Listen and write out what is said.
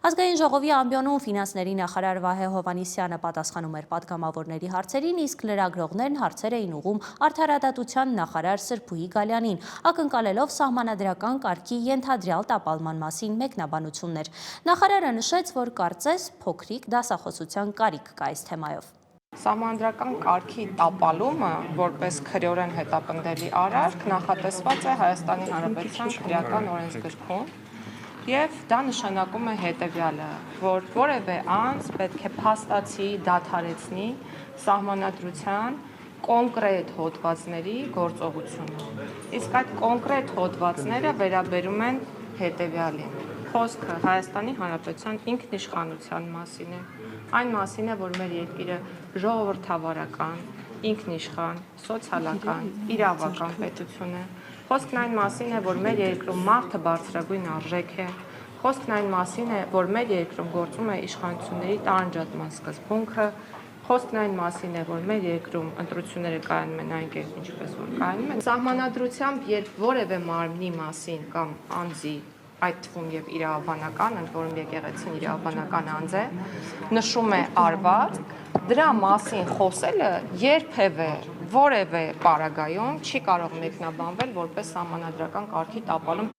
Ազգային ժողովի ամբիոնում ֆինանսների նախարար Վահե Հովհաննիսյանը պատասխանում էր պատգամավորների հարցերին, իսկ լրագրողներն հարցեր էին ուղղում արդարադատության նախարար Սրփուհի Գալյանին, ակնկալելով սահմանադրական կարգի ենթադրյալ տապալման մասին մեկնաբանություններ։ Նախարարը նշեց, որ կարծես փոքրիկ դասախոսության կարիք կա այս թեմայով։ Սահմանադրական կարգի տապալումը, որպես քրեորեն հետապնդելի արարք, նախատեսված է Հայաստանի Հանրապետության քրեական օրենսգրքում, եւ դա նշանակում է հետեւյալը, որ որևէ անձ պետք է փաստացի դադարեցնի սահմանադրության կոնկրետ հոդվածների գործողությունը։ Իսկ այդ կոնկրետ հոդվածները վերաբերում են հետեւյալին. Խոսքը Հայաստանի Հանրապետության ինքնիշխանության մասին է, այն մասին է, որ մեր երկիրը ժողովրդավարական, ինքնիշխան, սոցիալական, իրավական պետություն է։ Խոսքն այն մասին է, որ մեր երկրում մարդը բարձրագույն արժեք է։ Խոսքն այն մասին է, որ մեր երկրում գործում է իշխանությունների տարանջատման սկզբունքը։ Խոսքն այն մասին է, որ մեր երկրում ընտրությունները կայանում են այն կերպ, ինչպես որ կայանում են։ Սահմանադրությամբ, երբ որևէ մարմնի մասին կամ անձի, այդ թվում եւ իրավաբանական, ընդ որում եկեղեցին իրավաբանական անձ է, նշում է արված, դրա մասին խոսելը երբևէ որևէ պարագայում չի կարող մեկնաբանվել որպես սահմանադրական կարգի տապալում։